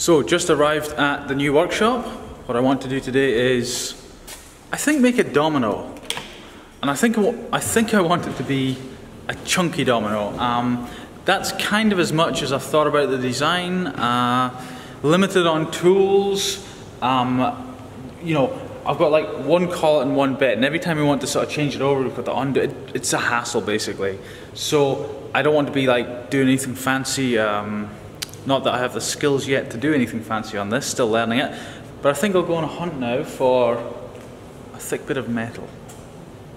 So just arrived at the new workshop. What I want to do today is, I think, make a domino. And I think I want it to be a chunky domino. That's kind of as much as I've thought about the design. Limited on tools. You know, I've got like one collet and one bit, and every time we want to sort of change it over, we've got to undo it. It's a hassle basically. So I don't want to be like doing anything fancy. Not that I have the skills yet to do anything fancy on this, still learning it. But I think I'll go on a hunt now for a thick bit of metal.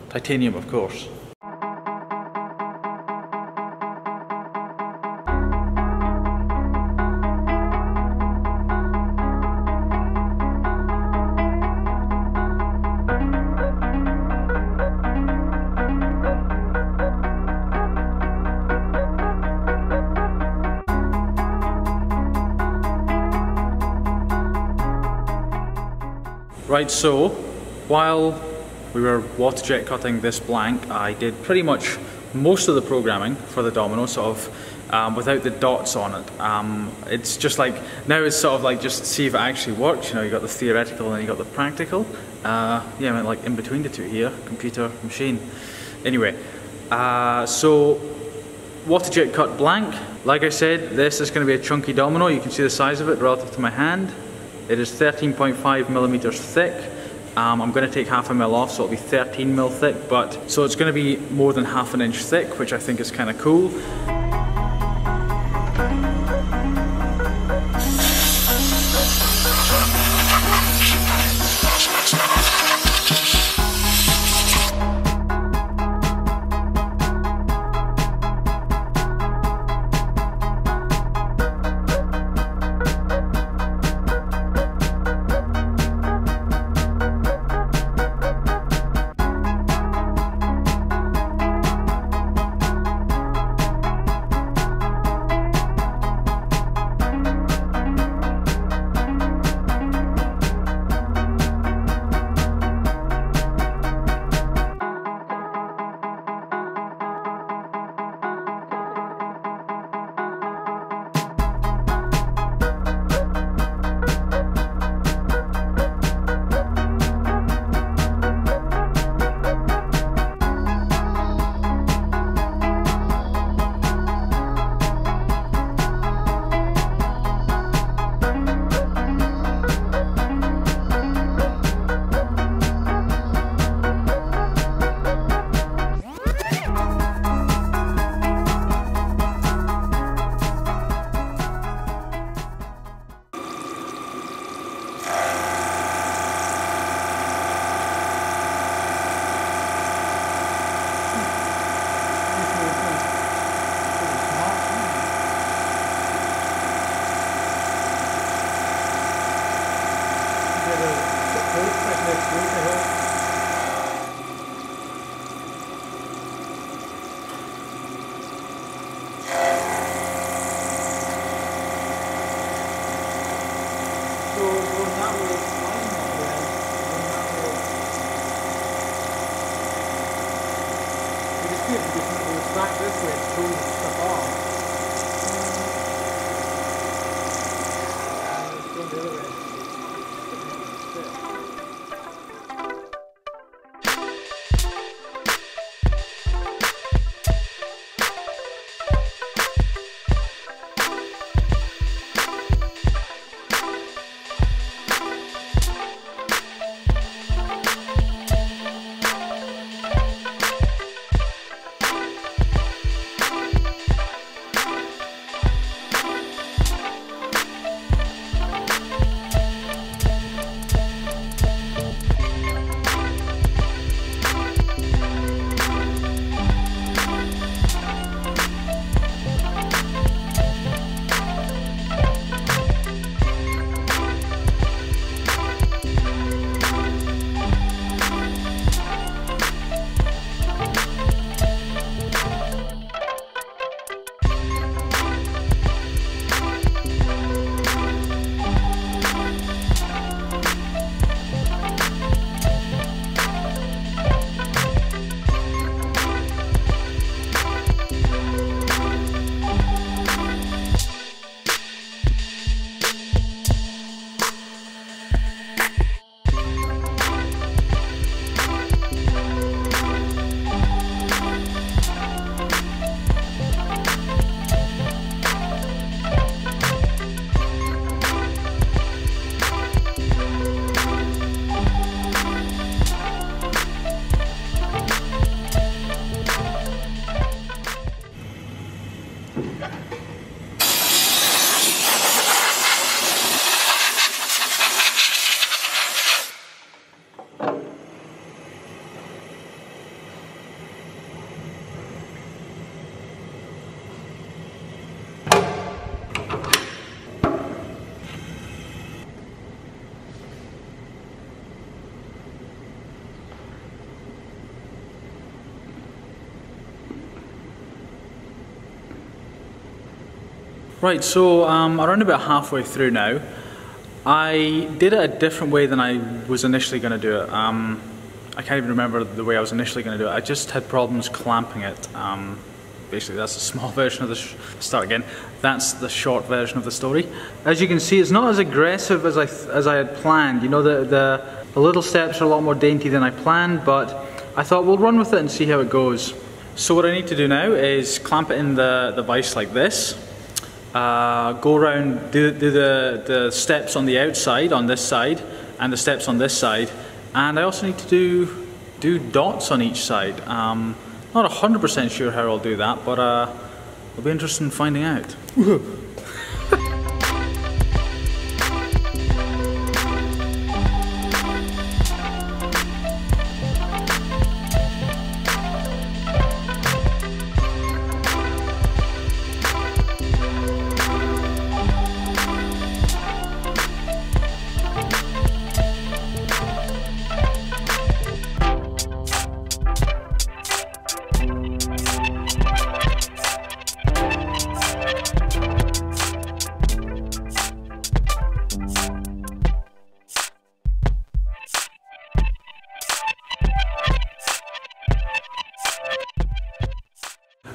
Titanium, of course. Right, so while we were water jet cutting this blank, I did pretty much most of the programming for the domino, sort of without the dots on it. It's just like, now it's sort of like just see if it actually works. You know, you got the theoretical and then you got the practical. Yeah, I mean, like in between the two here, computer, machine. Anyway, so water jet cut blank. Like I said, this is going to be a chunky domino. You can see the size of it relative to my hand. It is 13.5 millimeters thick. I'm going to take half a mil off, so it'll be 13 mil thick, but so it's going to be more than half an inch thick, which I think is kind of cool. Back this way, it's pulling stuff off. It's going the other way. Right, so around about halfway through now, I did it a different way than I was initially going to do it. I can't even remember the way I was initially going to do it. I just had problems clamping it. Basically, that's a small version of the start again. That's the short version of the story. As you can see, it's not as aggressive as I had planned. You know, the little steps are a lot more dainty than I planned, but I thought we'll run with it and see how it goes. So what I need to do now is clamp it in the vise like this. Go around, do the steps on the outside on this side, and the steps on this side. And I also need to do dots on each side. Not 100% sure how I'll do that, but it'll be interesting finding out.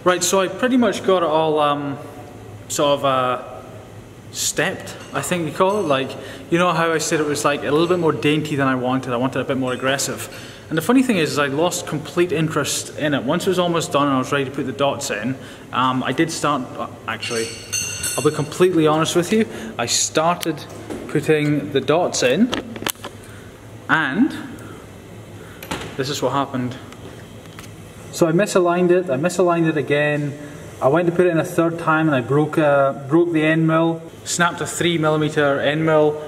Right, so I pretty much got it all sort of stepped, I think you call it. Like, you know how I said it was like a little bit more dainty than I wanted a bit more aggressive. And the funny thing is I lost complete interest in it. Once it was almost done and I was ready to put the dots in, I did start, actually, I'll be completely honest with you, I started putting the dots in, and this is what happened. So I misaligned it again. I went to put it in a third time and I broke the end mill, snapped a 3mm end mill,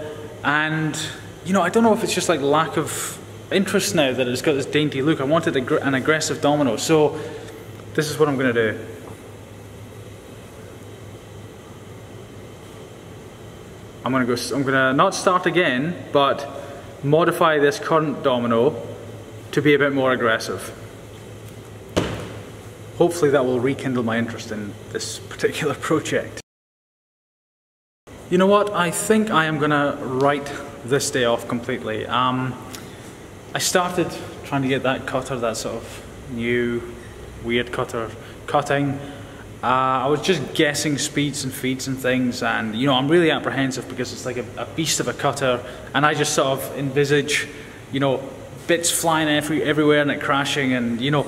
and you know, I don't know if it's just like lack of interest now that it's got this dainty look. I wanted an aggressive domino, so this is what I'm going to do. I'm going to not start again, but modify this current domino to be a bit more aggressive. Hopefully that will rekindle my interest in this particular project. You know what, I think I am going to write this day off completely. I started trying to get that cutter, that sort of new weird cutter, cutting. I was just guessing speeds and feeds and things, and you know, I'm really apprehensive because it's like a beast of a cutter, and I just sort of envisage, you know, bits flying everywhere and it crashing, and you know,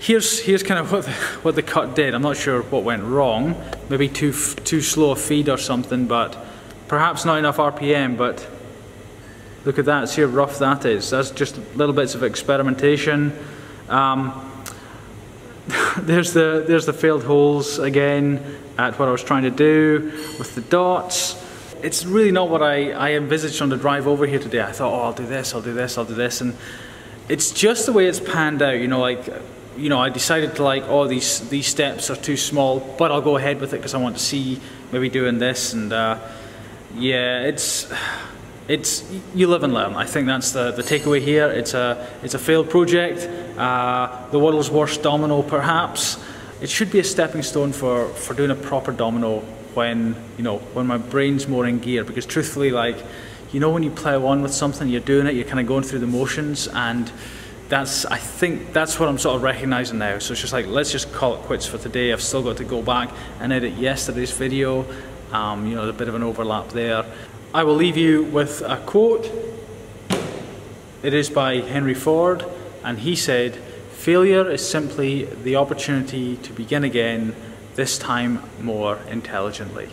Here's kind of what the cut did. I'm not sure what went wrong. Maybe too slow a feed or something, but perhaps not enough RPM. But look at that. See how rough that is. That's just little bits of experimentation. There's the failed holes again at what I was trying to do with the dots. It's really not what I envisaged on the drive over here today. I thought, oh, I'll do this, I'll do this, I'll do this, and it's just the way it's panned out. You know, like. You know, I decided to like, oh, these steps are too small, but I'll go ahead with it because I want to see maybe doing this, and yeah, it's you live and learn. I think that's the takeaway here. It's a failed project, the world's worst domino perhaps. It should be a stepping stone for doing a proper domino when, you know, when my brain's more in gear, because truthfully, like, you know, when you plow on with something, you're doing it, you're kind of going through the motions, and I think that's what I'm sort of recognizing now. So it's just like, let's just call it quits for today. I've still got to go back and edit yesterday's video. You know, there's a bit of an overlap there. I will leave you with a quote. It is by Henry Ford, and he said, "Failure is simply the opportunity to begin again, this time more intelligently."